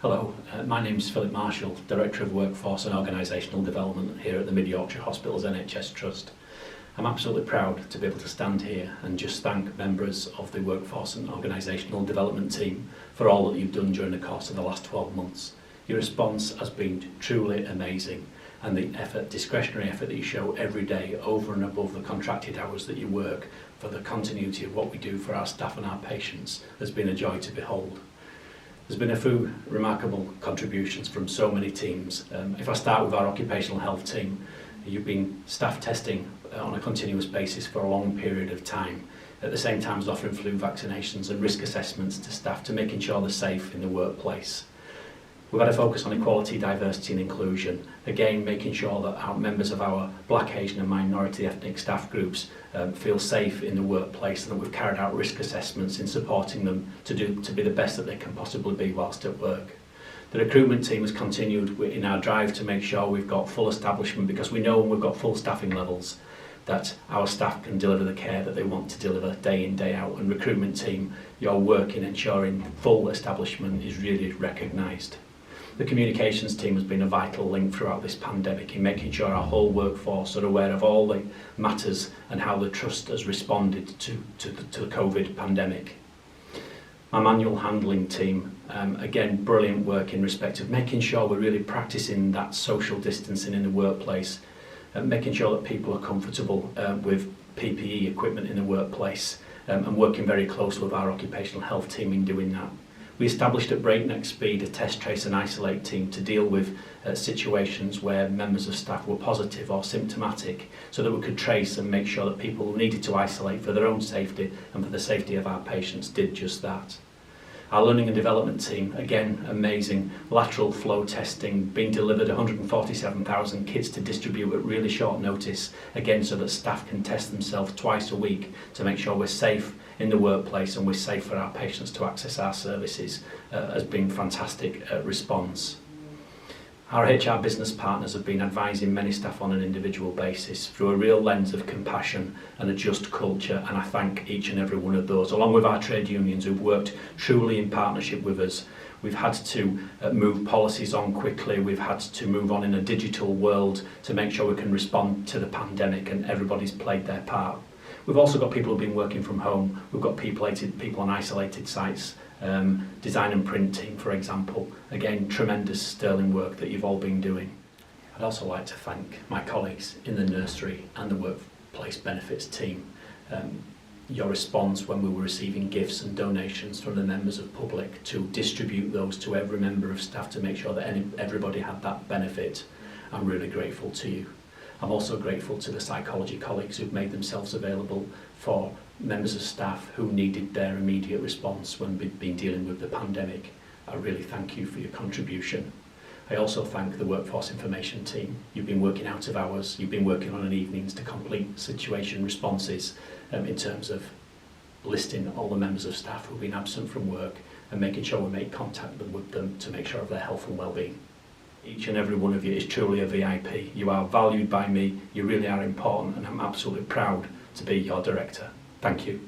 Hello, my name is Phillip Marshall, Director of Workforce and Organisational Development here at the Mid-Yorkshire Hospitals NHS Trust. I'm absolutely proud to be able to stand here and just thank members of the Workforce and Organisational Development team for all that you've done during the course of the last 12 months. Your response has been truly amazing, and the discretionary effort that you show every day over and above the contracted hours that you work for the continuity of what we do for our staff and our patients has been a joy to behold. There's been a few remarkable contributions from so many teams. If I start with our occupational health team, you've been staff testing on a continuous basis for a long period of time, at the same time as offering flu vaccinations and risk assessments to staff to making sure they're safe in the workplace. We've had a focus on equality, diversity and inclusion, again making sure that our members of our Black, Asian and minority ethnic staff groups feel safe in the workplace, and that we've carried out risk assessments in supporting them to be the best that they can possibly be whilst at work. The recruitment team has continued in our drive to make sure we've got full establishment, because we know when we've got full staffing levels that our staff can deliver the care that they want to deliver day in, day out. And recruitment team, your work in ensuring full establishment is really recognised. The communications team has been a vital link throughout this pandemic in making sure our whole workforce are aware of all the matters and how the Trust has responded to the COVID pandemic. My manual handling team, again, brilliant work in respect of making sure we're really practicing that social distancing in the workplace, making sure that people are comfortable with PPE equipment in the workplace, and working very closely with our occupational health team in doing that. We established at breakneck speed a test, trace and isolate team to deal with situations where members of staff were positive or symptomatic, so that we could trace and make sure that people who needed to isolate for their own safety and for the safety of our patients did just that. Our learning and development team, again amazing, lateral flow testing, being delivered 147,000 kits to distribute at really short notice, again so that staff can test themselves twice a week to make sure we're safe in the workplace and we're safe for our patients to access our services, has been fantastic response. Our HR business partners have been advising many staff on an individual basis through a real lens of compassion and a just culture, and I thank each and every one of those, along with our trade unions who've worked truly in partnership with us. We've had to move policies on quickly, we've had to move on in a digital world to make sure we can respond to the pandemic, and everybody's played their part. We've also got people who've been working from home, we've got people on isolated sites, design and print team for example. Again, tremendous sterling work that you've all been doing. I'd also like to thank my colleagues in the nursery and the workplace benefits team. Your response when we were receiving gifts and donations from the members of public to distribute those to every member of staff to make sure that everybody had that benefit, I'm really grateful to you. I'm also grateful to the psychology colleagues who've made themselves available for members of staff who needed their immediate response when we've been dealing with the pandemic. I really thank you for your contribution. I also thank the workforce information team. You've been working out of hours, you've been working on evenings to complete situation responses in terms of listing all the members of staff who've been absent from work and making sure we make contact with them to make sure of their health and well-being. Each and every one of you is truly a VIP. You are valued by me, you really are important, and I'm absolutely proud to be your director. Thank you.